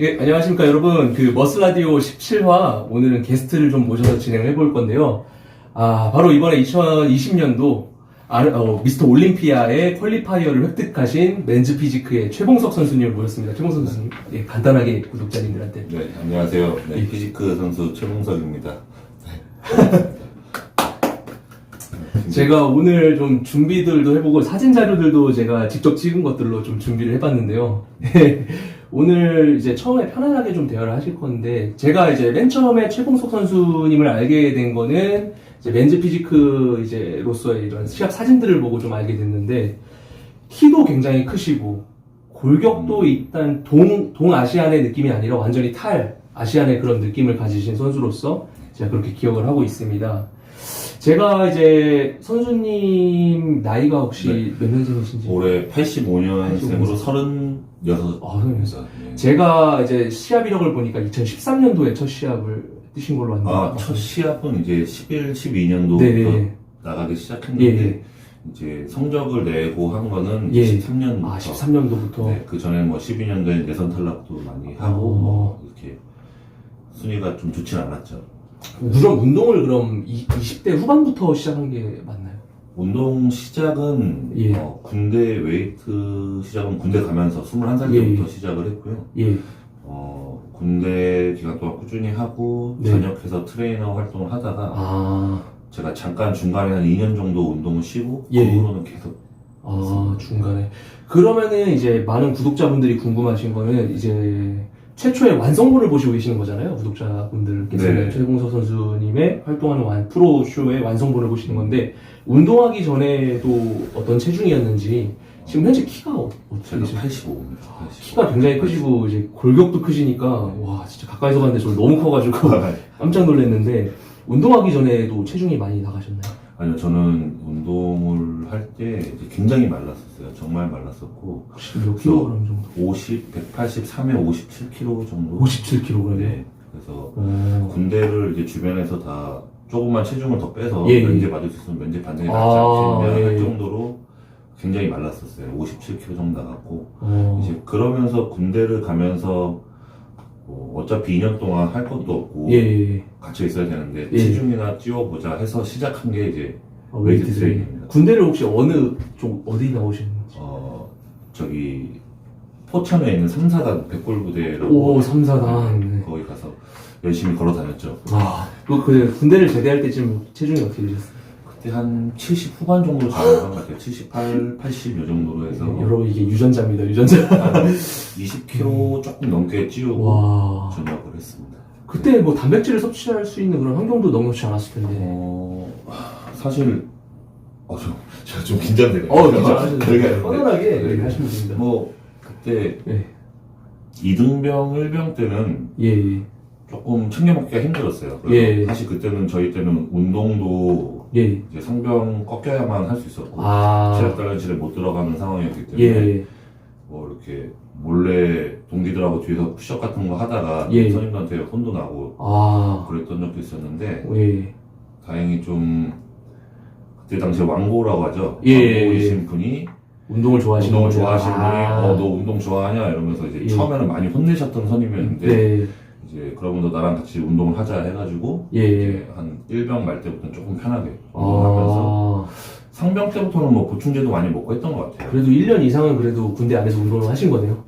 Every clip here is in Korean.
예, 안녕하십니까 여러분. 머슬라디오 17화 오늘은 게스트를 좀 모셔서 진행을 해볼 건데요. 바로 이번에 2020년도 미스터 올림피아의 퀄리파이어를 획득하신 맨즈 피지크의 최봉석 선수님을 모셨습니다. 최봉석 선수님, 예, 간단하게 구독자님들한테. 네, 안녕하세요. 네, 예. 피지크 선수 최봉석입니다. 제가 오늘 좀 준비들도 해보고 사진 자료들도 제가 직접 찍은 것들로 좀 준비를 해봤는데요. 오늘 이제 처음에 편안하게 좀 대화를 하실 건데, 제가 이제 맨 처음에 최봉석 선수님을 알게 된 거는 이제 맨즈 피지크 로서의 이런 시합 사진들을 보고 좀 알게 됐는데, 키도 굉장히 크시고, 골격도 일단 동아시안의 느낌이 아니라 완전히 아시안의 그런 느낌을 가지신 선수로서 제가 그렇게 기억을 하고 있습니다. 제가 이제 선수님 나이가 혹시 몇 년생이신지? 올해 85년생으로 36. 네. 제가 이제 시합 이력을 보니까 2013년도에 첫 시합을 뛰신 걸로 왔는데. 첫 시합은 이제 11, 12년도부터 네네. 나가기 시작했는데, 예. 이제 성적을 내고 한 거는 예. 13년부터. 13년도부터. 네, 그 전에 뭐 12년도에 내선 탈락도 많이 하고, 뭐 이렇게 순위가 좀 좋진 않았죠. 그럼 운동을 그럼 20대 후반부터 시작한 게 맞나요? 운동 시작은 예. 군대 웨이트 시작은 군대 가면서 21살 때부터 시작을 했고요. 예. 군대 기간 동안 꾸준히 하고 네. 전역해서 트레이너 활동을 하다가 제가 잠깐 중간에 한 2년 정도 운동을 쉬고 그 후로는 계속 중간에. 그러면은 이제 많은 구독자분들이 궁금하신 거는 이제 최초의 완성본을 보시고 계시는 거잖아요. 구독자분들께서는 네. 최봉석 선수님의 활동하는 프로쇼의 완성본을 보시는 건데, 운동하기 전에도 어떤 체중이었는지, 지금 현재 키가 어떻게 제가 되세요? 85입니다. 키가 굉장히 크시고 이제 골격도 크시니까 와 진짜 가까이서 봤는데 저 너무 커가지고 깜짝 놀랐는데, 운동하기 전에도 체중이 많이 나가셨나요? 아니요, 저는 운동을 할 때 굉장히 말랐었어요. 정말 말랐었고. 혹시 몇 킬로그램 정도? 183에 57kg 정도. 57kg. 네. 그래서 군대를 이제 주변에서 다 조금만 체중을 더 빼서 예. 면제 받을 수 있으면 면제 받는 게 낫지 않겠냐 예. 할 정도로 굉장히 말랐었어요. 57kg 정도 나갔고. 이제 그러면서 군대를 가면서 어차피 2년 동안 할 것도 없고 예. 갇혀 있어야 되는데 예. 체중이나 찌워보자 해서 시작한 게 이제 웨이트 웨이트 트레이닝입니다. 군대를 혹시 어디 나오시는지? 저기 포천에 있는 3사단 백골부대라고. 오, 3사단. 네. 거기 가서 열심히 걸어 다녔죠. 군대를 제대할 때쯤 체중이 어떻게 되셨어요? 그때 한 70 후반 정도 전역한 것 같아요. 78, 80 요 정도로 해서 여러분 이게 유전자입니다, 유전자. 한 20kg 조금 넘게 찌우고 와. 전역을 했습니다. 그때 뭐 단백질을 섭취할 수 있는 그런 환경도 녹록지 않았을 텐데. 사실 제가 좀 긴장되네요. 긴장하시는 편안하게 네. 하시면 됩니다. 뭐 그때 네. 2등병, 1병 때는 예. 조금 챙겨 먹기가 힘들었어요. 그래서 예. 사실 그때는 저희 때는 운동도 예. 이제 상병 꺾여야만 할 수 있었고 체력 단련실에 못 들어가는 상황이었기 때문에 예. 뭐 이렇게 몰래 동기들하고 뒤에서 푸시업 같은 거 하다가 예. 선임들한테 혼도 나고 그랬던 적도 있었는데 예. 다행히 좀 그때 당시에 왕고라고 하죠. 예. 왕고이신 분이 운동을 좋아하시는 운동을 분들. 좋아하시는 분이 너 운동 좋아하냐 이러면서 이제 예. 처음에는 많이 혼내셨던 선임이었는데 네. 이제 그러면 너 나랑 같이 운동을 하자 해가지고 예. 이제 한 1병 말 때부터는 조금 편하게 운동하면서 상병 때부터는 뭐 보충제도 많이 먹고 했던 것 같아요. 그래도 1년 이상은 그래도 군대 안에서 운동을 하신 거네요.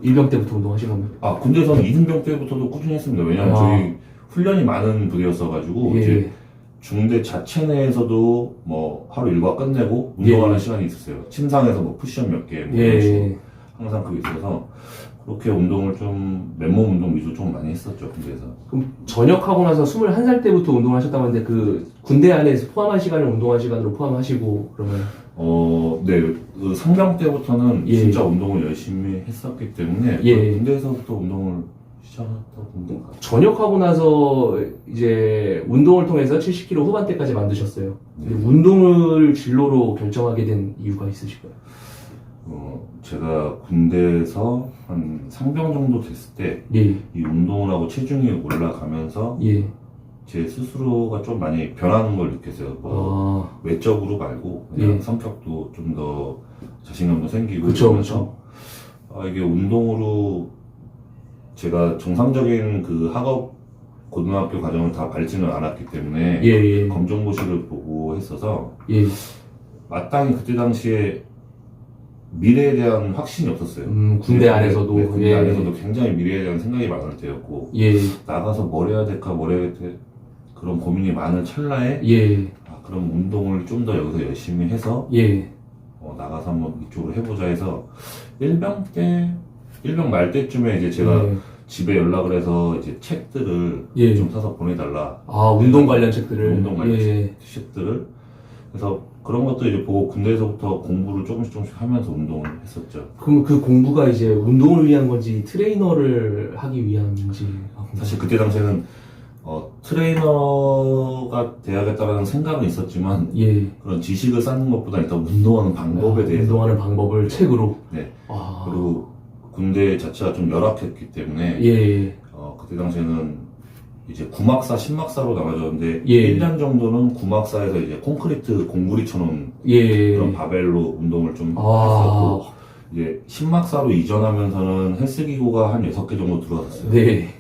1병 때부터 운동하신 거면. 군대에서는 2등병 때부터도 꾸준히 했습니다. 왜냐면 저희 훈련이 많은 부대였어가지고 예. 이제 중대 자체 내에서도 뭐 하루 일과 끝내고 운동하는 시간이 있었어요. 침상에서 뭐 푸시업 몇 개, 뭐 이런 식으로 항상 그게 있어서 그렇게 운동을 좀 맨몸 운동 위주로 좀 많이 했었죠, 군대에서. 그럼 전역하고 나서 21살 때부터 운동을 하셨다고 하는데 그 군대 안에서 포함한 시간을 운동한 시간으로 포함하시고 그러면? 네. 그 상병 때부터는 예. 진짜 운동을 열심히 했었기 때문에 예. 군대에서부터 운동을 시작했다고 본 것 같아요. 전역하고 나서 이제 운동을 통해서 70kg 후반대까지 만드셨어요. 근데 운동을 진로로 결정하게 된 이유가 있으실까요? 제가 군대에서 한 상병 정도 됐을 때 이 운동을 하고 체중이 올라가면서 제 스스로가 좀 많이 변하는 걸 느꼈어요. 뭐 외적으로 말고 그냥 성격도 좀 더 자신감도 생기고 그쵸. 이러면서 이게 운동으로 제가 정상적인 그 학업 고등학교 과정을 다 밟지는 않았기 때문에 검정고시를 보고 했어서 마땅히 그때 당시에 미래에 대한 확신이 없었어요. 군대 안에서도. 네, 군대 안에서도 굉장히 미래에 대한 생각이 많을 때였고, 나가서 뭘 해야 될까, 뭘 해야 될까, 그런 고민이 많은 찰나에, 그럼 운동을 좀 더 여기서 열심히 해서, 나가서 한번 이쪽으로 해보자 해서, 1병 말 때쯤에 이제 제가 집에 연락을 해서 이제 책들을 좀 사서 보내달라. 운동 관련 책들을. 운동 관련 책들을. 그래서 그런 것도 이제 보고 군대에서부터 공부를 조금씩 하면서 운동을 했었죠. 그럼 그 공부가 이제 운동을 위한 건지 트레이너를 하기 위함인지. 사실 그때 당시에는 트레이너가 돼야겠다라는 생각은 있었지만 그런 지식을 쌓는 것보다 일단 운동하는 방법에 대해서 운동하는 방법을 책으로. 그리고 군대 자체가 좀 열악했기 때문에 그때 당시에는 이제 9막사, 10막사로 나눠졌는데 1년 정도는 9막사에서 이제 콘크리트 공구리 쳐놓은 그런 바벨로 운동을 좀 했었고 이제 10막사로 이전하면서는 헬스기구가 한 6개 정도 들어왔었어요.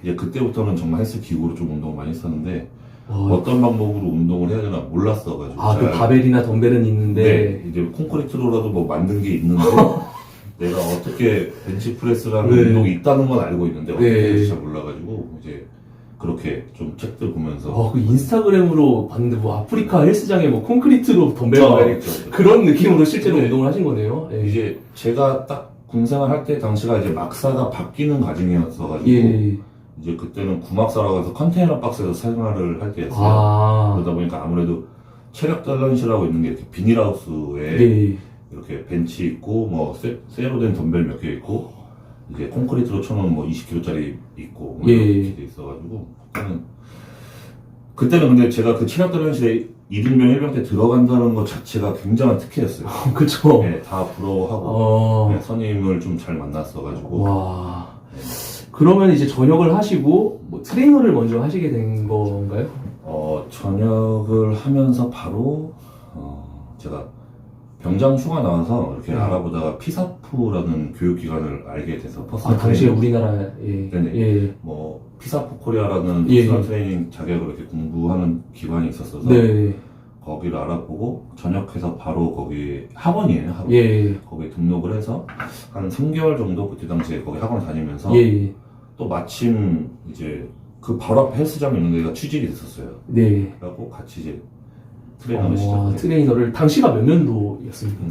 이제 그때부터는 정말 헬스기구로 좀 운동을 많이 했었는데 어떤 방법으로 운동을 해야 되나 몰랐어가지고 그 바벨이나 덤벨은 있는데 이제 콘크리트로라도 뭐 만든 게 있는데 내가 어떻게 벤치프레스라는 운동이 있다는 건 알고 있는데 어떻게 해야 될지 잘 몰라가지고 이제 그렇게 좀 책들 보면서 그 인스타그램으로 봤는데 뭐 아프리카 헬스장에 뭐 콘크리트로 덤벨 그런 느낌으로 실제로 운동을 하신 거네요. 이제 제가 딱 군생활 할 때 당시가 이제 막사가 바뀌는 과정이었어가지고 이제 그때는 구막사라고 해서 컨테이너 박스에서 생활을 할 때였어요. 그러다 보니까 아무래도 체력 밸런시라고 있는 게 이렇게 비닐하우스에 이렇게 벤치 있고 뭐 쇠로 된 덤벨 몇 개 있고 이제 콘크리트로 쳐놓은 뭐 20kg짜리 있고 뭐 이렇게 돼 있어가지고 그때는 근데 제가 그 체력 밸런시에 1인병 1병 때 들어간다는 것 자체가 굉장한 특혜였어요. 그쵸. 다 부러워하고 선임을 좀 잘 만났어가지고 그러면 이제 전역을 하시고 뭐 트레이너를 먼저 하시게 된 건가요? 전역을 하면서 바로 제가 병장 휴가 나와서 이렇게 알아보다가 피사프라는 교육기관을 알게 돼서 퍼스널 당시에 우리나라에 뭐 피사프 코리아라는 퍼스널 트레이닝 자격을 이렇게 공부하는 기관이 있었어서 거기를 알아보고 전역해서 바로 거기 학원이에요. 학원. 거기에 등록을 해서 한 3개월 정도 그때 당시에 거기 학원 다니면서 또 마침 이제 그 바로 앞에 헬스장이 있는 데가 취직이 됐었어요. 그래갖고 같이 이제 트레이너를 시작했어요. 트레이너를 당시가 몇 년도였습니까?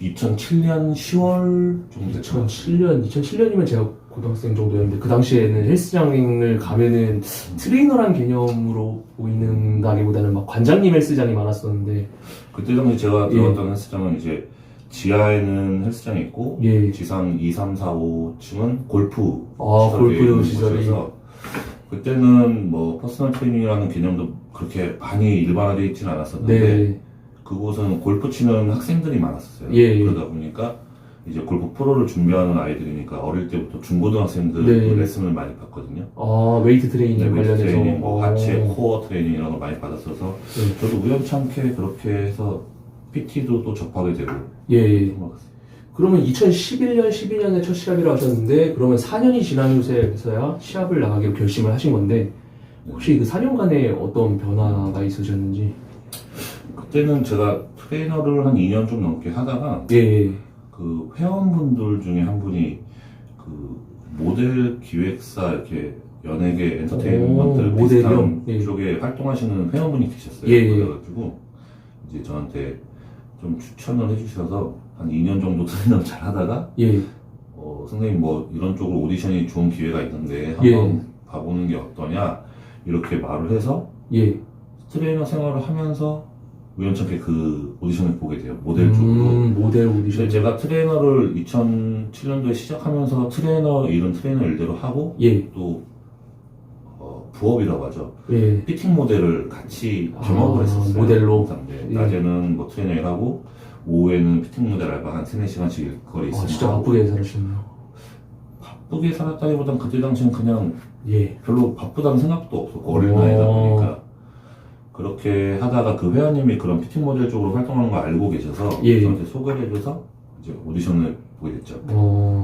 2007년 10월 정도 됐죠. 2007년이면 제가 고등학생 정도였는데 그 당시에는 헬스장을 가면은 트레이너란 개념으로 보이는다기보다는 막 관장님 헬스장이 많았었는데 그때 당시 제가 들어갔던 헬스장은 이제 지하에는 헬스장이 있고 지상 2, 3, 4, 5층은 골프 시설이어서 그때는 뭐 퍼스널 트레이닝이라는 개념도 그렇게 많이 일반화되어 있지는 않았었는데 그곳은 골프 치는 학생들이 많았었어요. 그러다 보니까 이제 골프 프로를 준비하는 아이들이니까 어릴 때부터 중고등학생들 레슨을 많이 받거든요. 웨이트 트레이닝 관련해서 트레이닝, 뭐 하체 코어 트레이닝 이런 걸 많이 받았어서 저도 우연찮게 그렇게 해서 PT도 또 접하게 되고 그러면 2011년, 12년에 첫 시합이라고 하셨는데 그러면 4년이 지난 후에서야 시합을 나가기로 결심을 하신 건데 혹시 그 4년간에 어떤 변화가 있으셨는지? 그때는 제가 트레이너를 한 2년 좀 넘게 하다가 그 회원분들 중에 한 분이 그 모델 기획사 이렇게 연예계 엔터테인먼트 비슷한 쪽에 활동하시는 회원분이 계셨어요. 그래가지고 이제 저한테 좀 추천을 해주셔서 한 2년 정도 트레이너를 잘 하다가 선생님 뭐 이런 쪽으로 오디션이 좋은 기회가 있는데 한번 봐보는 게 어떠냐 이렇게 말을 해서 트레이너 생활을 하면서 우연찮게 그 오디션을 보게 돼요. 모델 쪽으로. 모델 오디션. 제가 트레이너를 2007년도에 시작하면서 트레이너 일은 트레이너 일대로 하고 또 부업이라고 하죠. 피팅 모델을 같이 겸업을 했었어요. 모델로. 낮에는 뭐 트레이너 일하고 오후에는 피팅 모델 알바 한 3-4시간씩 일거리 있으면 진짜 바쁘게 살으셨네요. 바쁘게 살았다기보단 그때 당시엔 그냥 별로 바쁘다는 생각도 없었고 어린 나이다 보니까 그렇게 하다가 그 회원님이 그런 피팅 모델 쪽으로 활동하는 걸 알고 계셔서 저한테 소개를 해줘서 이제 오디션을 보게 됐죠.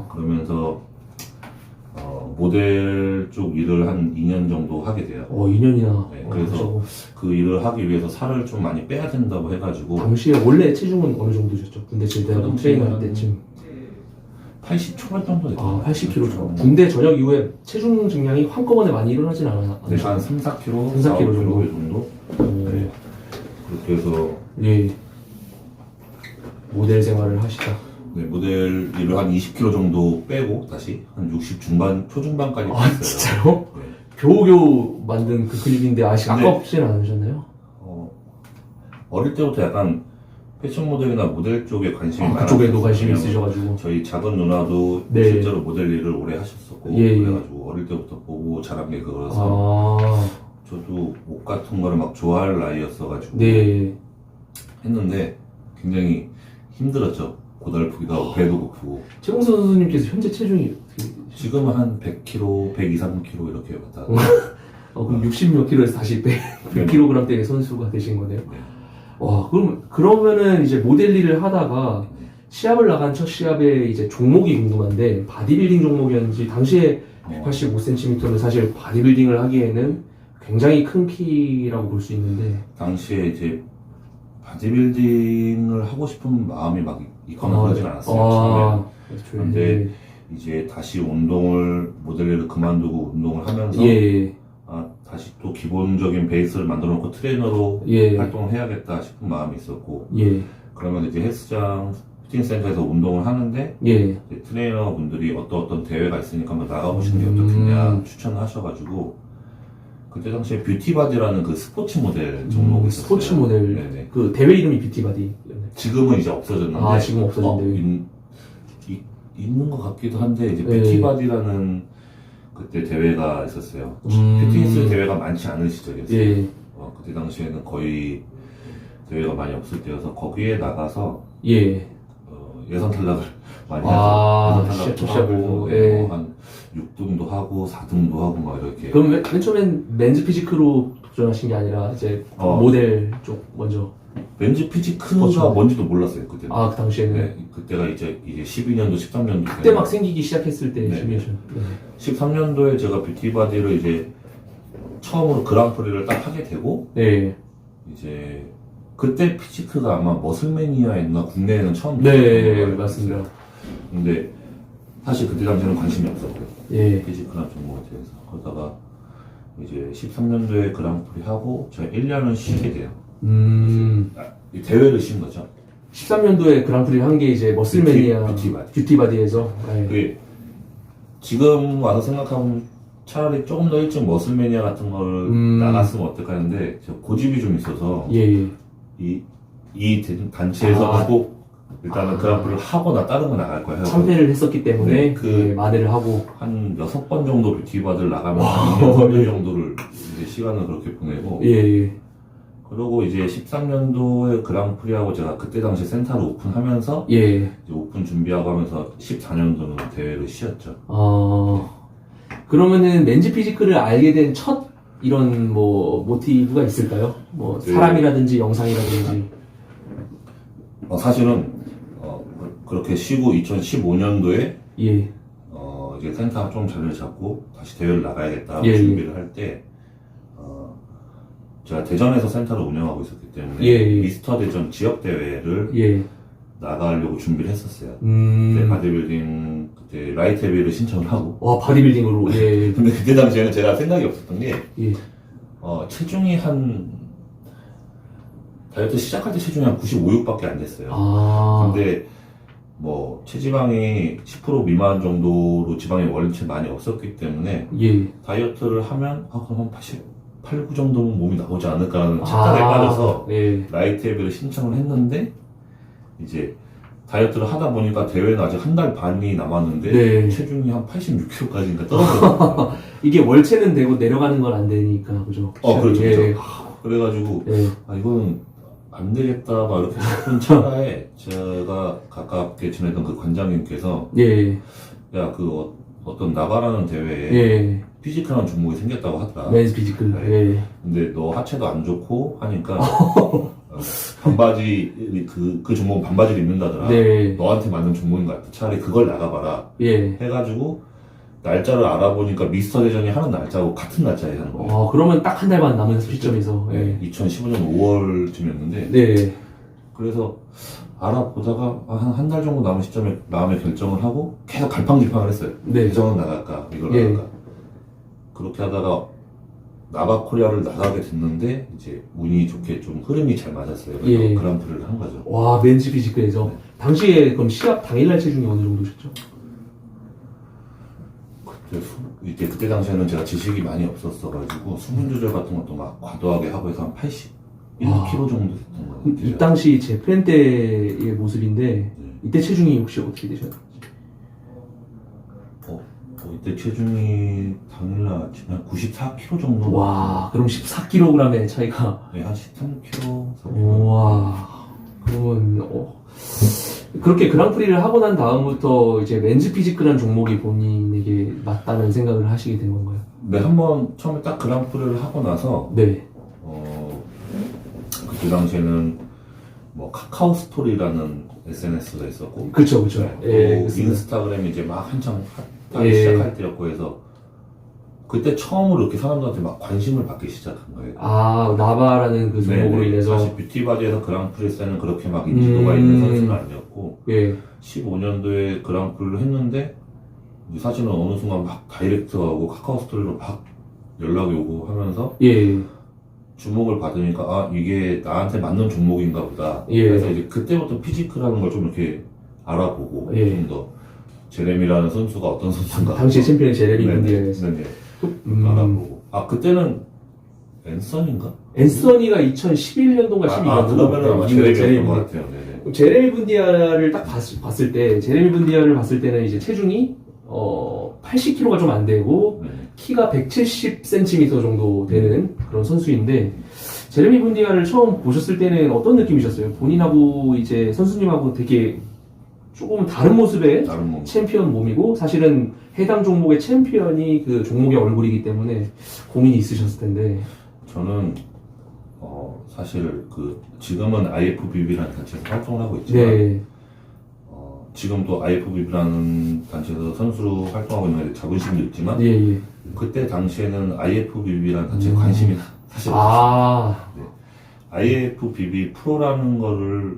그러면서 모델 쪽 일을 한 2년 정도 하게 돼요. 2년이나. 네, 그래서 그 일을 하기 위해서 살을 좀 많이 빼야 된다고 해가지고. 당시에 원래 체중은 어느 정도셨죠? 군대 제대하고 트레이너 할 때쯤. 80 초반 정도 됐어요. 80kg 정도. 군대 전역 이후에 체중 증량이 한꺼번에 많이 일어나진 않았나요? 네, 한 3, 4kg, 3, 4kg 정도. 네. 그렇게 해서. 예. 모델 생활을 하시다. 네, 모델 일을 한 20kg 정도 빼고 다시 한 60 중반, 초중반까지 뺐어요. 진짜요? 네. 겨우겨우 만든 그 클립인데 아직 아깝진 않으셨나요? 어릴 때부터 약간 패션 모델이나 모델 쪽에 관심이 많아서 그쪽에도 관심이 있으셔가지고 저희 작은 누나도 네. 실제로 모델 일을 오래 하셨었고 그래가지고 어릴 때부터 보고 자란 게 그거라서 저도 옷 같은 거를 막 좋아할 나이였어가지고 했는데 굉장히 힘들었죠. 고달프기도 하고 배도 고프고. 최공선 선수님께서 현재 체중이 지금은 한 100kg, 102, 3kg 이렇게 왔다. 그럼 60몇 킬로에서 다시 100kg대의 선수가 되신 거네요. 네. 와, 그러면은 이제 모델 일을 하다가 시합을 나간 첫 시합에 이제 종목이 궁금한데 바디빌딩 종목이었는지 당시에 185cm는 사실 바디빌딩을 하기에는 굉장히 큰 키라고 볼 수 있는데 당시에 이제 바디빌딩을 하고 싶은 마음이 막 있거나 그러진 않았어요. 처음에. 그런데 이제 다시 모델 일을 그만두고 운동을 하면서 다시 또 기본적인 베이스를 만들어 놓고 트레이너로 활동을 해야겠다 싶은 마음이 있었고 그러면 이제 헬스장 피트니스센터에서 운동을 하는데 이제 트레이너 분들이 어떤 대회가 있으니까 한번 나가보시는 게 어떻겠냐 추천을 하셔가지고 그때 당시에 뷰티바디라는 그 스포츠 모델 종목이 있었어요. 스포츠 모델. 네네. 그 대회 이름이 뷰티바디. 지금은 이제 없어졌는데. 지금 없어졌는데. 있는 것 같기도 한데 이제 뷰티바디라는 그때 대회가 있었어요. 피트니스 대회가 많지 않은 시절이었어요. 그때 당시에는 거의 대회가 많이 없을 때여서 거기에 나가서 예선 탈락을 많이 하죠. 예선 탈락도 하고 한 6등도 하고 4등도 하고 막 이렇게. 그럼 맨 처음엔 맨즈 피지크로 도전하신 게 아니라 이제 모델 쪽 먼저. 맨즈 피지크가 뭔지도 몰랐어요 그때. 그 당시에는. 네, 그때가 이제 12년도 13년도. 그때 막 생기기 시작했을 때 시뮬레이션. 13년도에 제가 뷰티바디를 이제 처음으로 그랑프리를 딱 하게 되고. 이제 그때 피지크가 아마 머슬매니아였나 국내에는 처음. 맞습니다. 근데 사실 그때 당시에는 관심이 없었고요. 피지크나 종목에 대해서. 그러다가 이제 13년도에 그랑프리 하고 제가 1년을 쉬게 돼요. 대회를 쉰 거죠. 13년도에 그랑프리를 한 게 이제 머슬매니아 뷰티바디에서. 그게 지금 와서 생각하면 차라리 조금 더 일찍 머슬매니아 같은 걸 나갔으면 어떨까 하는데 저 고집이 좀 있어서 이 단체에서 꼭 일단은 그랑프리를 하고 나 다른 거 나갈 거야. 참패를 했었기 때문에 만회를 하고 한 6번 정도 뷰티바디를 나가면서 한 2년, 3년 정도를 이제 시간을 그렇게 보내고 그리고 이제 13년도에 그랑프리하고 제가 그때 당시 센터를 오픈하면서 이제 오픈 준비하고 하면서 14년도는 대회를 쉬었죠. 그러면은 맨즈 피지크를 알게 된 첫 이런 모티브가 있을까요? 사람이라든지 영상이라든지. 사실은 그렇게 쉬고 2015년도에 이제 센터 좀 자리를 잡고 다시 대회를 나가야겠다 준비를 할 때 제가 대전에서 센터를 운영하고 있었기 때문에 미스터 대전 지역 대회를 나가려고 준비를 했었어요. 그때 바디빌딩 그때 라이트 헤비를 신청을 하고. 바디빌딩으로. 근데 그때 당시에는 제가 생각이 없었던 게 체중이 다이어트 시작할 때 체중이 한 95, 6밖에 안 됐어요. 근데 체지방이 10% 미만 정도로 지방이 원체 많이 없었기 때문에 다이어트를 하면 그럼 한 88, 9 정도면 몸이 나오지 않을까라는 착각에 빠져서 라이트 헤비를 신청을 했는데 이제 다이어트를 하다 보니까 대회는 아직 한 달 반이 남았는데 체중이 한 86kg까지인가 떨어졌어요. 이게 월체는 되고 내려가는 건 안 되니까 그죠? 그렇죠. 그래가지고 이거는 안 되겠다 막 이렇게 싶은 차에 제가 가깝게 지내던 그 관장님께서 야 어떤 나가라는 대회에 피지크라는 종목이 생겼다고 하더라. 맨즈 피지크. 근데 너 하체도 안 좋고 하니까 반바지, 그 종목은 반바지를 입는다더라. 네. 너한테 맞는 종목인 것 같아. 차라리 그걸 나가봐라. 예. 해가지고, 날짜를 알아보니까 미스터 대전이 하는 날짜하고 같은 날짜에 하는 거예요. 그러면 딱 한 달만 남은 시점에서. 네. 2015년 5월쯤이었는데. 네. 그래서 알아보다가 한 달 정도 남은 시점에 마음의 결정을 하고 계속 갈팡질팡을 했어요. 네. 대전은 나갈까, 이걸 예. 나갈까. 그렇게 하다가 나바코리아를 나가게 됐는데 이제 운이 좋게 좀 흐름이 잘 맞았어요. 그래서 예. 그랑프리를 한 거죠. 와, 맨즈 피지크에서. 네. 당시에 그럼 시합 당일날 체중이 어느 정도셨죠? 그때 당시에는 제가 지식이 많이 없었어가지고 수분 조절 같은 것도 막 과도하게 하고 해서 한 81kg 정도 됐던 것 그럼 같아요. 이 당시 재팬 때의 모습인데 네. 이때 체중이 혹시 어떻게 되셨나요? 이때 체중이 당일날 아침에 한 94kg 정도. 와, 그럼 14kg의 차이가. 네, 한 13kg. 와, 그러면 그렇게 그랑프리를 하고 난 다음부터 이제 맨즈 피지크라는 종목이 본인에게 맞다는 생각을 하시게 된 건가요? 네, 한번 처음에 딱 그랑프리를 하고 나서 네. 그때 당시에는 뭐 카카오 스토리라는 SNS가 있었고, 그렇죠, 그렇죠. 또 예, 그렇습니다. 인스타그램이 이제 막 한창 하기 예. 시작할 때였고 해서 그때 처음으로 이렇게 사람들한테 막 관심을 받기 시작한 거예요. 아, 나바라는 그 종목으로 네네. 인해서. 사실 뷰티바디에서 그랑프리스는 그렇게 막 인지도가 있는 선수는 아니었고, 예. 15년도에 그랑프리를 했는데 사실은 어느 순간 막 다이렉트가 오고 카카오 스토리로 막 연락이 오고 하면서 예. 주목을 받으니까 이게 나한테 맞는 종목인가 보다. 예. 그래서 이제 그때부터 피지크라는 걸 좀 이렇게 알아보고 예. 좀 더 제레미라는 선수가 어떤 선수인가. 당시 챔피언이 제레미 네네. 문디에서. 네네. 알아보고. 그때는 앤선인가? 앤서니가 2011년도인가 12년도. 그러면은 아마 제레미였던 것 같아요. 네네. 제레미 분디아를 딱 봤을 때, 제레미 분디아를 봤을 때는 이제 체중이 80kg가 좀 안 되고 네. 키가 170cm 정도 되는 그런 선수인데, 제레미 분디아를 처음 보셨을 때는 어떤 느낌이셨어요? 본인하고 이제 선수님하고 되게 조금 다른 모습의 다른 몸. 챔피언 몸이고, 사실은 해당 종목의 챔피언이 그 종목의 얼굴이기 때문에 고민이 있으셨을 텐데. 저는 사실 지금은 IFBB라는 단체에서 활동을 하고 있지만 네. 지금도 IFBB라는 단체에서 선수로 활동하고 있는 자부심도 있지만 예, 예. 그때 당시에는 IFBB라는 단체에 관심이 사실 없었어요. 아, IFBB 프로라는 거를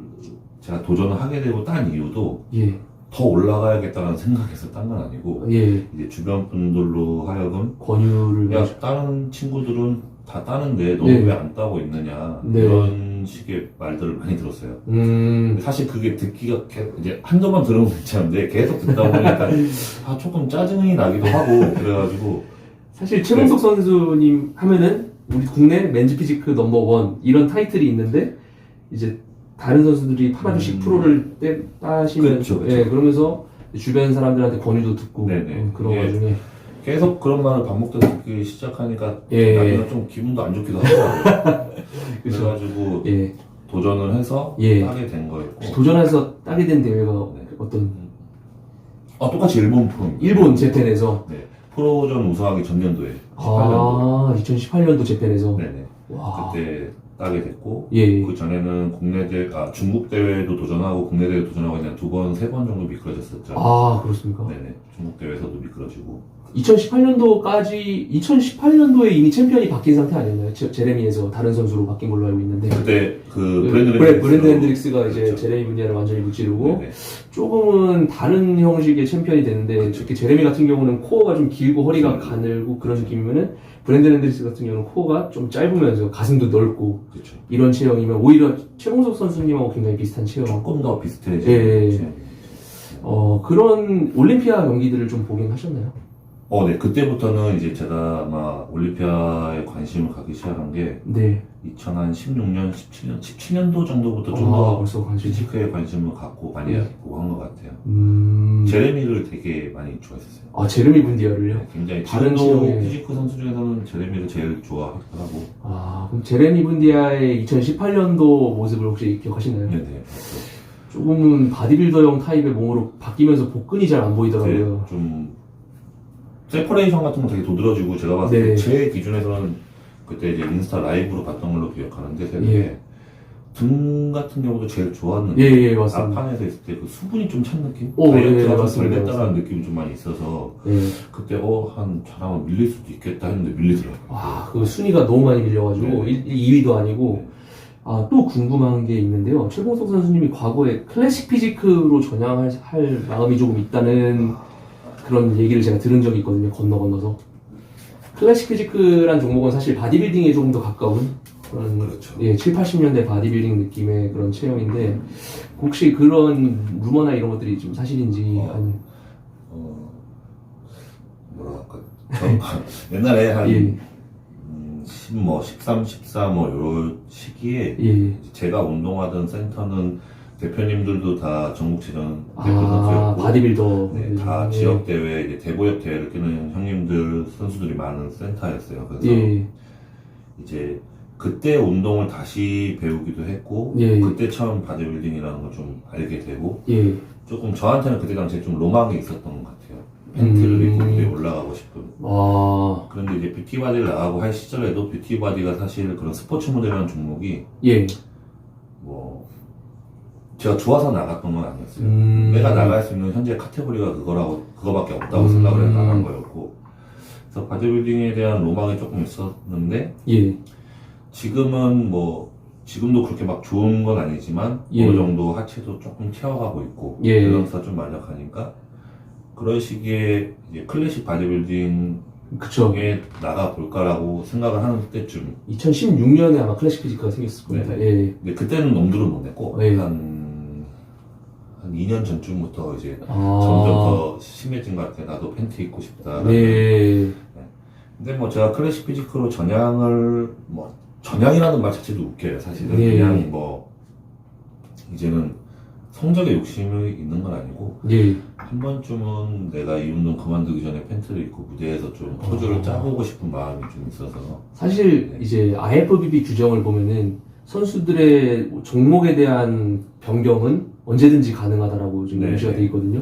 제가 도전을 하게 되고 딴 이유도 예, 더 올라가야겠다는 생각에서 딴 건 아니고 예. 이제 주변 분들로 하여금 권유를. 야 다른 친구들은 다 따는데 너는 네. 왜 안 따고 있느냐 네. 이런 식의 말들을 많이 들었어요. 근데 사실 그게 듣기가 이제 한두 번 들으면 괜찮은데 계속 듣다 보니까 조금 짜증이 나기도 하고 그래가지고 사실 최봉석 선수님 하면은 우리 국내 맨즈 피지크 넘버원 이런 타이틀이 있는데 이제 다른 선수들이 파라듀식 프로를 따시면 그렇죠, 그렇죠. 예, 그러면서 주변 사람들한테 권유도 듣고 네네. 그런 예. 와중에 계속 그런 말을 반복돼서 듣기 시작하니까 예. 나중에 좀 기분도 안 좋기도 하더라고요. 그렇죠. 그래가지고 예. 도전을 해서 예. 따게 된 거였고 도전해서 따게 된 대회가 네. 어떤 똑같이 일본 프로입니다. 일본 재팬에서 네. 프로전 우승하기 전년도에 18년도에 2018년도 재팬에서 네네. 와. 그때 따게 됐고 예. 그 전에는 중국 대회도 도전하고 국내 대회 도전하고 그냥 2번, 3번 정도 미끄러졌었죠. 그렇습니까? 네네. 중국 대회에서도 미끄러지고 2018년도에 이미 챔피언이 바뀐 상태 아니었나요? 제레미에서 다른 선수로 바뀐 걸로 알고 있는데. 그때 브랜드 핸드릭스가 이제 그렇죠. 제레미 분야를 완전히 무찌르고 네네. 조금은 다른 형식의 챔피언이 되는데 그렇죠. 특히 제레미 같은 경우는 코어가 좀 길고 허리가 그렇죠. 가늘고 그런 느낌이면은 브랜드 핸드릭스 같은 경우는 코어가 좀 짧으면서 가슴도 넓고 그렇죠. 이런 체형이면 오히려 최봉석 선수님하고 굉장히 비슷한 체형. 조금 더 비슷해지죠. 예. 그런 올림피아 경기들을 좀 보긴 하셨나요? 네. 그때부터는 이제 제가 아마 올림피아에 관심을 갖기 시작한 게 네. 2016년, 17년도 정도부터 좀 더 벌써 관심. 피지크에 관심을 갖고 많이 갖고 한 것 같아요. 제레미를 되게 많이 좋아했었어요. 제레미 분디아를요? 네, 굉장히 다른 지금도 체형의- 피지크 선수 중에서는 제레미를 제일 좋아하고 그럼 제레미 분디아의 2018년도 모습을 혹시 기억하시나요? 네네. 조금은 바디빌더형 타입의 몸으로 바뀌면서 복근이 잘 안 보이더라고요. 좀 세퍼레이션 같은 거 되게 도드라지고 제가 봤을 때 네. 제 기준에서는 그때 이제 인스타 라이브로 봤던 걸로 기억하는데 새벽에 예. 등 같은 경우도 제일 좋았는데 예, 맞습니다. 앞판에서 있을 때 그 수분이 좀 찬 느낌? 오, 다이어트가 좀 맞습니다. 덜 됐다는 느낌이 좀 많이 있어서 예. 그때 한 잘하면 밀릴 수도 있겠다 했는데 밀리더라고요. 와, 그 순위가 너무 많이 밀려가지고 네. 2위도 아니고 또 궁금한 게 있는데요. 최봉석 선수님이 과거에 클래식 피지크로 전향할 마음이 조금 있다는 그런 얘기를 제가 들은 적이 있거든요. 건너서. 클래식 피지크란 종목은 사실 바디빌딩에 조금 더 가까운 그런 그렇죠. 7, 80년대 바디빌딩 느낌의 그런 체형인데 혹시 그런 루머나 이런 것들이 좀 사실인지 아니 뭐라 할까? 옛날에 한 예. 13, 14 요런 시기에 예. 제가 운동하던 센터는 대표님들도 다 전국체전 대표 선수였고 바디빌더 네, 다 지역 대회, 이제 대보역 대회를 뛰는 형님들 선수들이 많은 센터였어요. 그래서 이제 그때 운동을 다시 배우기도 했고 그때 처음 바디빌딩이라는 걸 좀 알게 되고 조금 저한테는 그때 당시에 좀 로망이 있었던 것 같아요. 팬티를 입고 무대에 올라가고 싶은. 그런데 이제 뷰티바디를 나가고 할 시절에도 뷰티바디가 사실 그런 스포츠 모델이라는 종목이 뭐 제가 좋아서 나갔던 건 아니었어요. 내가 나갈 수 있는 현재 카테고리가 그거밖에 없다고 생각을 해서 나간 거였고, 그래서 바디빌딩에 대한 로망이 조금 있었는데 지금은 지금도 그렇게 막 좋은 건 아니지만 어느 정도 하체도 조금 튀어가고 있고 밸런스가 좀 만족하니까 그런 시기에 이제 클래식 바디빌딩에 나가 볼까라고 생각을 하는 때쯤 2016년에 아마 클래식 피지크가 생겼을 겁니다. 근데 그때는 엄두를 못 냈고 한 2년 전쯤부터 이제 점점 더 심해진 것 같아요. 나도 팬티 입고 싶다. 근데 제가 클래식 피지크로 전향이라는 말 자체도 웃겨요. 사실은 그냥 이제는 성적에 욕심이 있는 건 아니고 한 번쯤은 내가 이 운동 그만두기 전에 팬티를 입고 무대에서 좀 포즈를 짜보고 싶은 마음이 좀 있어서 사실 이제 IFBB 규정을 보면은 선수들의 종목에 대한 변경은 언제든지 가능하다라고 지금 명시가 되어 있거든요.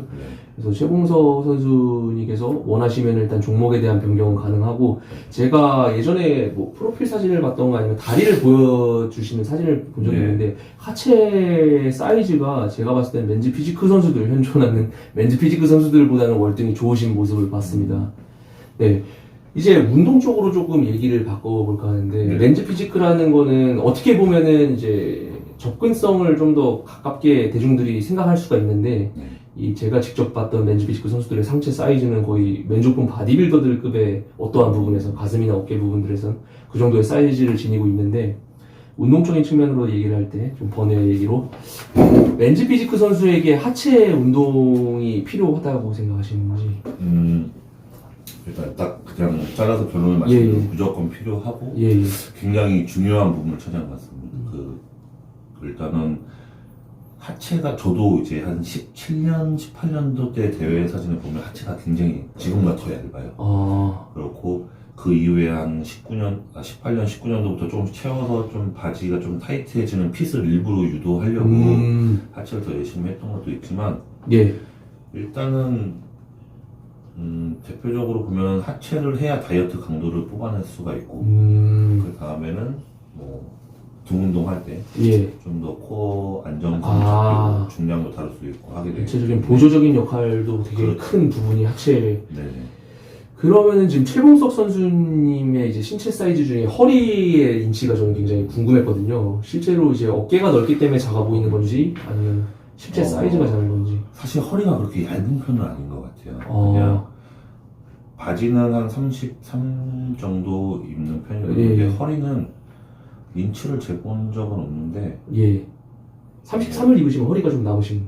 그래서 최봉석 선수님께서 원하시면 일단 종목에 대한 변경은 가능하고 제가 예전에 프로필 사진을 봤던가 아니면 다리를 보여주시는 사진을 본 적이 있는데 하체 사이즈가 제가 봤을 때는 맨즈 피지크 선수들 현존하는 맨즈 피지크 선수들보다는 월등히 좋으신 모습을 봤습니다. 이제 운동 쪽으로 조금 얘기를 바꿔볼까 하는데 맨즈 피지크라는 거는 어떻게 보면은 이제 접근성을 좀 더 가깝게 대중들이 생각할 수가 있는데 제가 직접 봤던 맨즈 피지크 선수들의 상체 사이즈는 거의 맨조금 바디빌더들급의 어떠한 부분에서 가슴이나 어깨 부분들에선 그 정도의 사이즈를 지니고 있는데 운동적인 측면으로 얘기를 할 때 좀 번외 얘기로 맨즈 피지크 선수에게 하체 운동이 필요하다고 생각하시는지 일단 딱 그냥 잘라서 결론을 말씀드리면 무조건 필요하고 굉장히 중요한 부분을 차지하는 것 같습니다. 일단은 하체가 저도 이제 한 17년, 18년도 때 대회 사진을 보면 하체가 굉장히 지금보다 더 얇아요. 그렇고 그 이후에 한 18년, 19년도부터 조금 채워서 좀 바지가 좀 타이트해지는 핏을 일부러 유도하려고 하체를 더 열심히 했던 것도 있지만 일단은 대표적으로 보면 하체를 해야 다이어트 강도를 뽑아낼 수가 있고 그 다음에는 등 운동할 때 좀 더 코어 안정성 잡히고 중량도 다룰 수 있고 하게 되죠. 전체적인 보조적인 역할도 되게 큰 부분이 하체. 그러면은 지금 최봉석 선수님의 이제 신체 사이즈 중에 허리의 인치가 저는 굉장히 궁금했거든요. 실제로 이제 어깨가 넓기 때문에 작아 보이는 건지 아니면 실제 사이즈가 작은 건지. 사실 허리가 그렇게 얇은 편은 아닌 것 같아요. 그냥 바지는 한 33 정도 입는 편이었는데 허리는 인치를 재본 적은 없는데 33을 입으시면 허리가 좀 남으신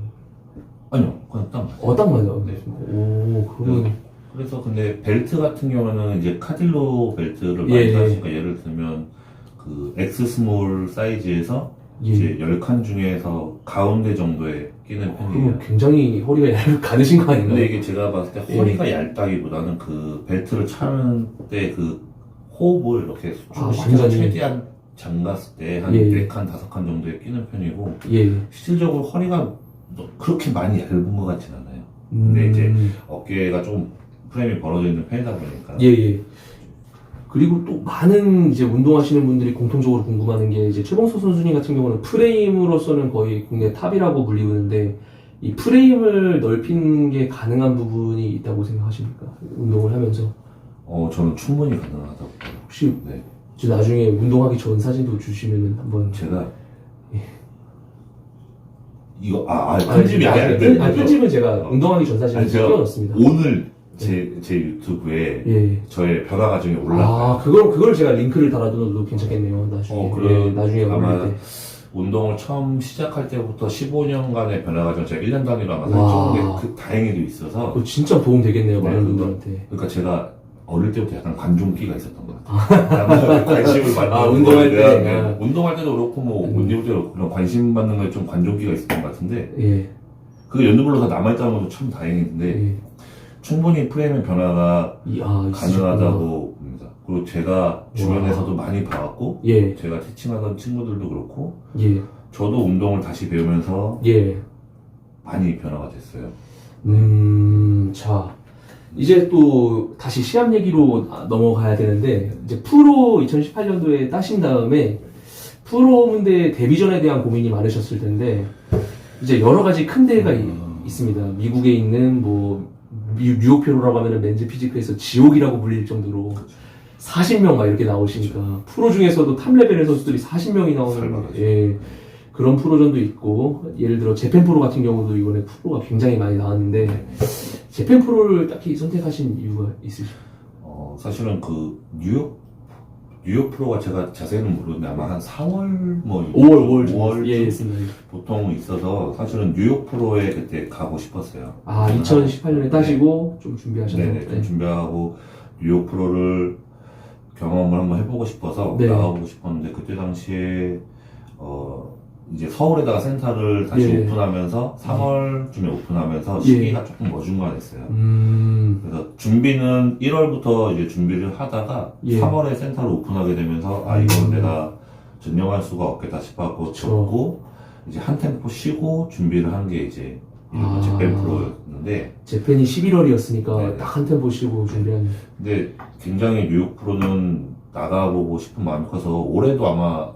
아니요 그냥 딱 맞아요. 딱 맞아요. 그러면 그래서 근데 벨트 같은 경우는 이제 카딜로 벨트를 많이 사시니까 예를 들면 그 X 스몰 사이즈에서 이제 10칸 중에서 가운데 정도에 끼는 편이에요. 그럼 굉장히 허리가 가느신 거 아닌가요? 근데 이게 제가 봤을 때 허리가 얇다기보다는 그 벨트를 차는 때 그 호흡을 이렇게 수축을 최대한 잠갔을 때 한 4칸, 5칸 정도에 끼는 편이고 실질적으로 허리가 그렇게 많이 얇은 것 같진 않아요. 근데 이제 어깨가 좀 프레임이 벌어져 있는 편이다 보니까 그리고 또 많은 이제 운동하시는 분들이 공통적으로 궁금하는 게 이제 최봉석 선수님 같은 경우는 프레임으로서는 거의 국내 탑이라고 불리우는데 이 프레임을 넓히는 게 가능한 부분이 있다고 생각하십니까? 운동을 하면서. 저는 충분히 가능하다고 봐요. 혹시 네. 이제 나중에 운동하기 전 사진도 주시면 한번 제가 예. 이거 편집이 아니야. 편집은 제가 운동하기 전 사진을 띄워놨습니다. 오늘 제 유튜브에 예. 저의 변화 과정이 올라가요. 그걸 제가 링크를 달아둬도 괜찮겠네요. 나중에. 그럼 나중에 아마 올릴 때. 운동을 처음 시작할 때부터 15년간의 변화 과정 제가 1년 단위로 아마 와. 설정된 다행히도 있어서. 그거 진짜 도움 되겠네요. 많은 네, 분들한테. 그러니까 제가 어릴 때부터 약간 관종기가 있었던 것 같아요. 관심을 받는 운동할 때. 운동할 때도 그렇고 옷 입을 때도 그렇고 그런 관심 받는 거에 좀 관종기가 있었던 것 같은데 예. 그게 연두불로 다 남아있다는 것도 참 다행인데 예. 충분히 프레임의 변화가 가능하다고 있으시구나. 봅니다. 그리고 제가 주변에서도 많이 봐왔고 예. 제가 티칭하던 친구들도 그렇고 예. 저도 운동을 다시 배우면서 예. 많이 변화가 됐어요. 자. 이제 또 다시 시합 얘기로 넘어가야 되는데 이제 프로 2018년도에 따신 다음에 프로 문대 데뷔전에 대한 고민이 많으셨을 텐데 이제 여러 가지 큰 대회가 있습니다. 미국에 있는 뭐 뉴욕표로라고 하면은 맨즈 피지크에서 지옥이라고 불릴 정도로 40명 막 이렇게 나오시니까 프로 중에서도 탑 레벨의 선수들이 40명이 나오는 그런 프로전도 있고 예를 들어 재팬 프로 같은 경우도 이번에 프로가 굉장히 많이 나왔는데 재팬 프로를 딱히 선택하신 이유가 있으실까요? 사실은 그 뉴욕 프로가 제가 자세히는 모르는데 아마 한 4월 뭐 5월 예, 보통 있어서 사실은 뉴욕 프로에 그때 가고 싶었어요. 2018년에 따시고 좀 준비하셔서 좀 준비하고 뉴욕 프로를 경험을 한번 해보고 싶어서 네. 나가보고 싶었는데 그때 당시에 이제 서울에다가 센터를 다시 오픈하면서 3월쯤에 오픈하면서 시기가 조금 어중간했어요. 그래서 준비는 1월부터 이제 준비를 하다가 3월에 센터를 오픈하게 되면서 이건 내가 전념할 수가 없겠다 싶어갖고 접고 이제 한 템포 쉬고 준비를 한 게 이제 재팬 프로였는데 재팬이 11월이었으니까 네. 딱 한 템포 쉬고 준비한. 근데 굉장히 뉴욕 프로는 나가보고 싶은 마음이 커서 올해도 아마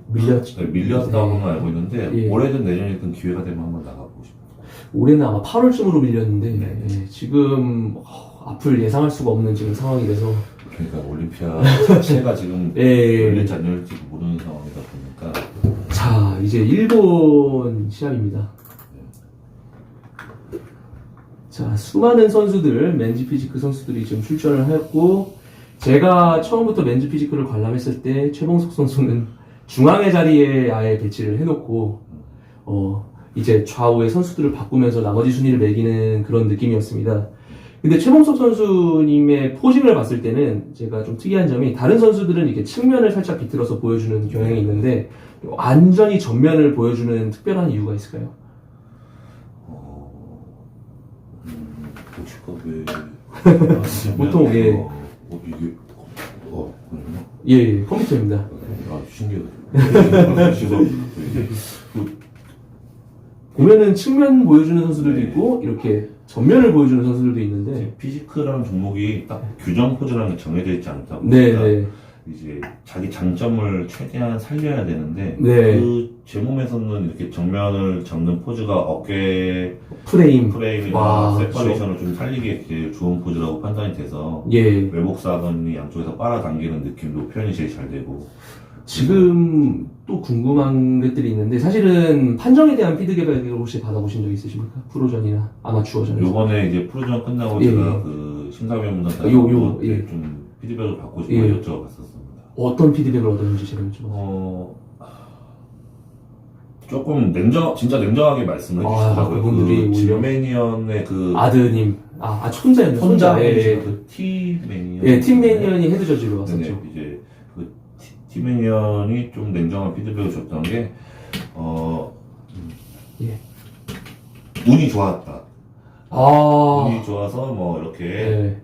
밀렸다고는 알고 있는데 올해든 내년이든 기회가 되면 한번 나가보고 싶어요. 올해는 아마 8월쯤으로 밀렸는데 지금 앞을 예상할 수가 없는 지금 상황이 돼서 그러니까 올림피아 자체가 지금 열릴지 안 열릴지 모르는 상황이다 보니까 자 이제 일본 시합입니다. 자 수많은 선수들 맨즈 피지크 선수들이 지금 출전을 했고 제가 처음부터 맨즈 피지크를 관람했을 때 최봉석 선수는 중앙의 자리에 아예 배치를 해놓고 이제 좌우의 선수들을 바꾸면서 나머지 순위를 매기는 그런 느낌이었습니다. 근데 최봉석 선수님의 포징을 봤을 때는 제가 좀 특이한 점이 다른 선수들은 이렇게 측면을 살짝 비틀어서 보여주는 경향이 있는데 완전히 전면을 보여주는 특별한 이유가 있을까요? 보통 이게 컴퓨터입니다. 신기하다. 보면은 측면 보여주는 선수들도 있고 이렇게 전면을 보여주는 선수들도 있는데 피지크라는 종목이 딱 규정 포즈라는 게 정해져 있지 않다 보니까 이제 자기 장점을 최대한 살려야 되는데 그 제 몸에서는 이렇게 정면을 잡는 포즈가 어깨 프레임이나 세퍼레이션을 좀 살리기에 되게 좋은 포즈라고 판단이 돼서 외복사근이 양쪽에서 빨아당기는 느낌도 표현이 제일 잘 되고 지금 또 궁금한 것들이 있는데 사실은 판정에 대한 피드백을 혹시 받아보신 적 있으십니까? 프로전이나 아마추어전에서 요번에 이제 프로전 끝나고 제가 그 심사위원분한테 좀 피드백을 받고 싶어 여쭤봤었습니다. 어떤 피드백을 얻었는지 제가 여쭤봤어요. 조금 진짜 냉정하게 말씀을 해주시더라고요. 그분들이 짐 매니언의 그 아드님, 손자였네요. 그 T 매니언. 팀 매니언이 헤드 저지로 왔었죠. 이제 그 T 매니언이 좀 냉정한 피드백을 줬던 게 운이 좋았다. 운이 좋아서 뭐 이렇게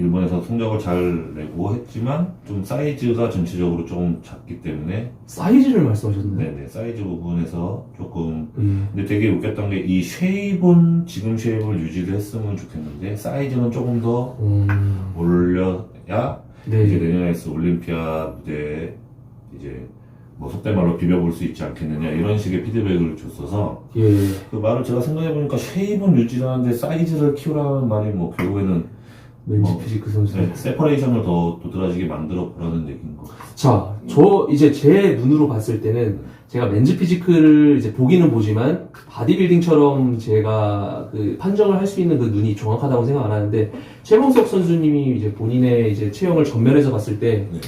일본에서 성적을 잘 내고 했지만 좀 사이즈가 전체적으로 조금 작기 때문에 사이즈를 말씀하셨나요? 네네 사이즈 부분에서 조금 근데 되게 웃겼던 게 이 쉐입은 지금 쉐입을 유지를 했으면 좋겠는데 사이즈는 조금 더 올려야 네. 이제 내년에 올림피아 무대에 이제 뭐 속된 말로 비벼볼 수 있지 않겠느냐 이런 식의 피드백을 줬어서 예. 그 말을 제가 생각해보니까 쉐입은 유지하는데 사이즈를 키우라는 말이 뭐 결국에는 멘즈 피지크 선수. 네, 세퍼레이션을 더 도드라지게 만들어 보라는 얘기인 것 같아요. 자, 저 이제 제 눈으로 봤을 때는 제가 멘즈 피지크를 이제 보기는 보지만 바디빌딩처럼 제가 그 판정을 할 수 있는 그 눈이 정확하다고 생각 안 하는데 최봉석 선수님이 이제 본인의 이제 체형을 전면에서 봤을 때 네.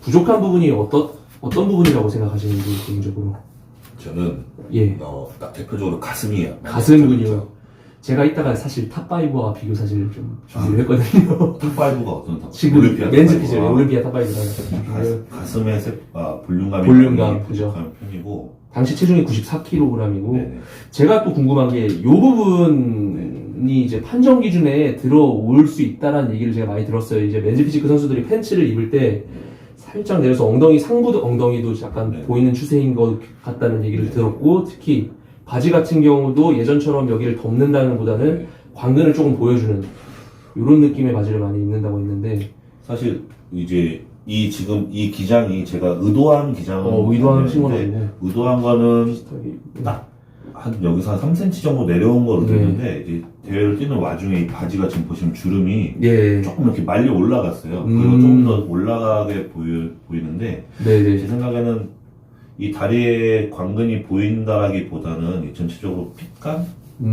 부족한 부분이 어떤 부분이라고 생각하시는지 개인적으로. 저는 예. 딱 대표적으로 가슴이에요. 가슴근이요. 제가 이따가 사실 탑5와 비교 사진을 좀 준비를 했거든요. 탑5가 어떤 탑? 지금 올림피아 멘즈 피지 탑5가. 올림피아 탑5가 가슴의 볼륨감이 볼륨감, 많이 그죠. 부족한 편이고 당시 체중이 94kg이고 네네. 제가 또 궁금한 게 이 부분이 이제 판정 기준에 들어올 수 있다라는 얘기를 제가 많이 들었어요. 이제 멘즈 피지크 선수들이 팬츠를 입을 때 살짝 내려서 엉덩이 상부도 엉덩이도 약간 네. 보이는 추세인 것 같다는 얘기를 네. 들었고 특히 바지 같은 경우도 예전처럼 여기를 덮는다는 보다는 네. 광근을 조금 보여주는 이런 느낌의 바지를 많이 입는다고 했는데 사실 이제 지금 이 기장이 제가 의도한 기장은 의도하신 건 아니었는데 아니고 의도한 거는 비슷하게 딱 여기서 한 3cm 정도 내려온 걸 네. 의도했는데 이제 대회를 뛰는 와중에 이 바지가 지금 보시면 주름이 예. 조금 이렇게 말려 올라갔어요. 그리고 조금 더 올라가게 보이는데 네네. 제 생각에는 이 다리에 광근이 보인다라기보다는 이 전체적으로 핏감?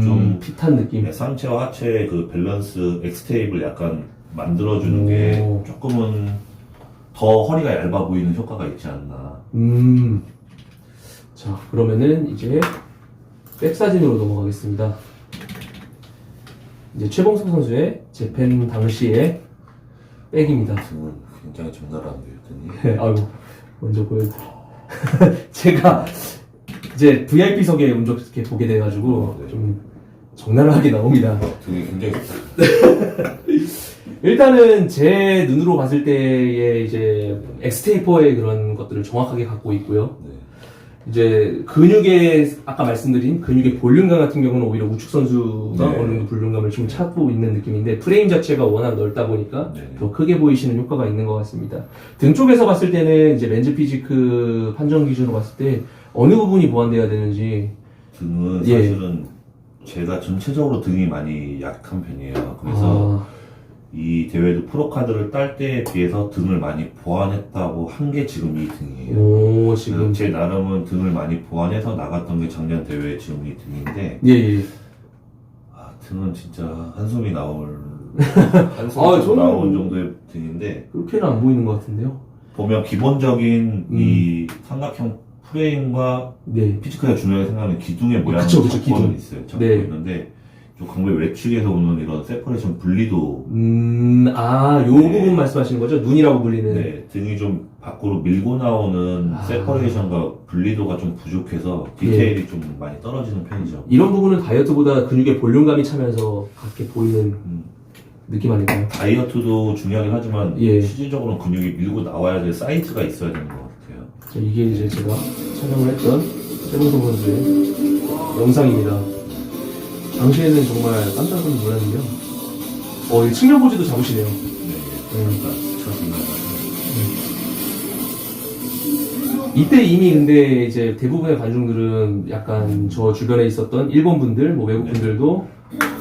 좀 핏한 느낌. 상체와 하체의 그 밸런스 X테이프를 약간 만들어주는 게 조금은 더 허리가 얇아 보이는 효과가 있지 않나. 자, 그러면은 이제 백 사진으로 넘어가겠습니다. 이제 최봉석 선수의 재팬 당시의 백입니다. 등은 굉장히 적나라한데요, 등이. 아이고, 먼저 보여드릴게요. 제가 이제 VIP석에 운 좋게 보게 돼가지고 네. 좀 적나라하게 나옵니다. 등이 굉장히 좋다. 일단은 제 눈으로 봤을 때의 이제 엑스테이퍼의 그런 것들을 정확하게 갖고 있고요. 네. 이제 근육의 아까 말씀드린 근육의 볼륨감 같은 경우는 오히려 우측 선수가 네. 어느 정도 볼륨감을 좀 찾고 있는 느낌인데 프레임 자체가 워낙 넓다 보니까 네. 더 크게 보이시는 효과가 있는 것 같습니다. 등 쪽에서 봤을 때는 이제 렌즈 피지크 판정 기준으로 봤을 때 어느 부분이 보완돼야 되는지 등은 예. 사실은 제가 전체적으로 등이 많이 약한 편이에요. 그래서 이 대회도 프로카드를 딸 때에 비해서 등을 많이 보완했다고 한 게 지금 이 등이에요. 오 지금 그래서 제 나름은 등을 많이 보완해서 나갔던 게 작년 대회 지금 이 등인데 예. 등은 진짜 한숨이 나올 저는 나온 정도의 등인데 그렇게는 안 보이는 것 같은데요. 보면 기본적인 이 삼각형 프레임과 네. 피지크가 중요하게 생각하는 기둥의 모양은 그쵸, 잡고는 기둥. 있어요. 잡고 네. 있는데 좀 강배 외측에서 오는 이런 세퍼레이션 분리도 요 네. 부분 말씀하시는 거죠? 눈이라고 불리는. 네, 등이 좀 밖으로 밀고 나오는 세퍼레이션과 분리도가 좀 부족해서 디테일이 좀 많이 떨어지는 편이죠. 이런 부분은 다이어트보다 근육의 볼륨감이 차면서 같게 보이는 느낌 아닐까요? 다이어트도 중요하긴 하지만 예. 실질적으로는 근육이 밀고 나와야 될 사이즈가 있어야 되는 것 같아요. 자, 이게 이제 제가 촬영을 했던 최봉석 선수의 영상입니다. 당시에는 정말 깜짝 놀랐는데요. 이 측면 포즈도 잡으시네요. 그러니까 스트레스나 이때 이미 근데 이제 대부분의 관중들은 약간 저 주변에 있었던 일본 분들, 뭐 외국 분들도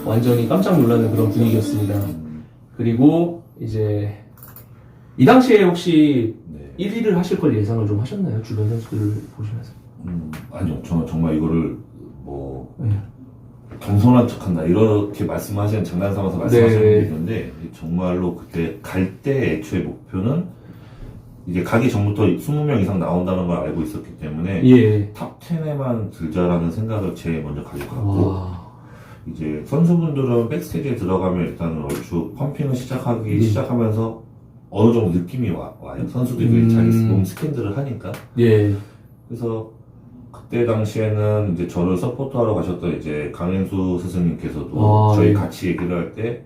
완전히 깜짝 놀라는 그런 분위기였습니다. 그리고 이제 이 당시에 혹시 1위를 하실 걸 예상을 좀 하셨나요? 주변 선수들을 보시면서? 아니요, 저는 정말 이거를 뭐 네. 겸손한 척한다 이렇게 말씀하시는 장난 삼아서 말씀하시는 네. 분이 있는데 정말로 그때 갈 때 애초에 목표는 이제 가기 전부터 20명 이상 나온다는 걸 알고 있었기 때문에 예. 탑 10에만 들자라는 생각을 제일 먼저 가지고 갔고 와. 이제 선수분들은 백스테이지에 들어가면 일단 얼추 펌핑을 시작하면서 어느 정도 느낌이 와요. 선수들이 자기 몸 스캔들을 하니까. 예. 그래서 그때 당시에는 이제 저를 서포트하러 가셨던 이제 강현수 스승님께서도 저희 같이 얘기를 할 때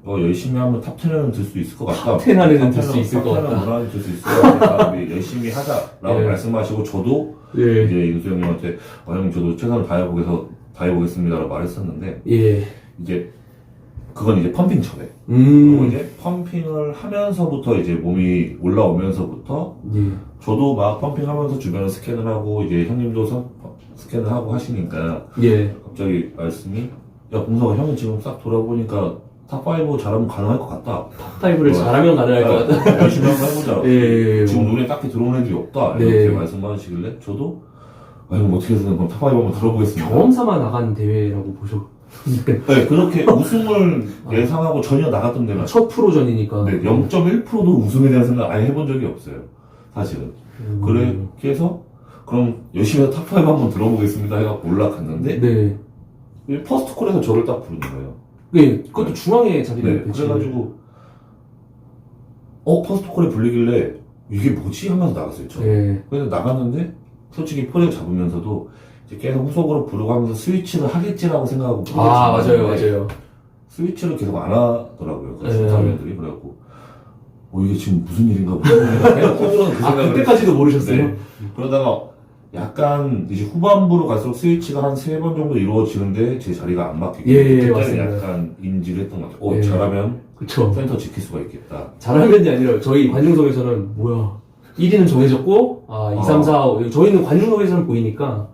열심히 하면 탑 10에는 들 수 있을 것 같다. 탑 10 안에는 들 수 있을 것 같다. 탑 10은 무난히 들 수 있을 것 같다. 우리 열심히 하자라고 예. 말씀하시고 저도 예. 이제 인수 형님한테 형님 저도 최선을 다해보겠습니다라고 말했었는데 예. 이제 그건 이제 펌핑 전에 그리고 이제 펌핑을 하면서부터 이제 몸이 올라오면서부터 예. 저도 막 펌핑하면서 주변을 스캔을 하고 이제 형님도 스캔을 하고 하시니까 예. 갑자기 말씀이 야 봉사가 형이 지금 싹 돌아보니까 탑5 잘하면 가능할 것 같다. 탑5를 잘하면 가능할 것 같다. 열심히 한번 해보자. 예. 지금 눈에 딱히 들어오는 애들이 없다. 네. 이렇게 말씀하시길래 저도 형 어떻게 해서든 그럼 탑5 한번 들어보겠습니다. 경험 삼아 나간 대회라고 보셔. 네, 그렇게 우승을 예상하고 전혀 나갔던 데는 첫 프로전이니까. 네, 0.1%도 우승에 대한 생각 아예 해본 적이 없어요. 사실은. 그렇게 해서 그럼 열심히 해서 탑5 한번 들어보겠습니다 해갖고 올라갔는데 네. 퍼스트 콜에서 저를 딱 부르는 거예요. 네, 그것도 중앙에 자리를 네, 그래가지고 퍼스트 콜에 불리길래 이게 뭐지 하면서 나갔어요. 저. 네. 그래서 나갔는데 솔직히 포를 잡으면서도 이제 계속 후속으로 부르고 하면서 스위치를 하겠지라고 생각하고 맞아요. 스위치를 계속 안 하더라고요. 그 네. 스타면들이. 그래갖고 이게 지금 무슨 일인가 보다. 계속 속으로는 그 생각을 그때까지도 모르셨어요? 네. 그러다가 약간 이제 후반부로 갈수록 스위치가 한 3번 정도 이루어지는데 제 자리가 안 바뀌고 그때는 맞습니다. 약간 인지를 했던 것 같아요. 예. 잘하면 그쵸. 센터 지킬 수가 있겠다. 잘하면이 아니라 저희 관중석에서는 뭐야 1위는 정해졌고 2, 3, 4, 5 저희는 관중석에서는 보이니까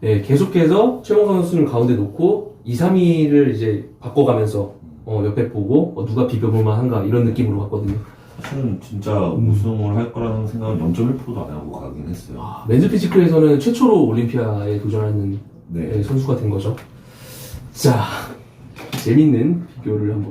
예, 계속해서 최홍선 선수를 가운데 놓고 2, 3위를 이제 바꿔가면서 옆에 보고 누가 비벼볼만 한가 이런 느낌으로 갔거든요. 사실은 진짜 우승을 할 거라는 생각은 0.1%도 안 하고 가긴 했어요. 맨즈 피지크에서는 최초로 올림피아에 도전하는 네. 선수가 된 거죠. 자, 재밌는 비교를 한번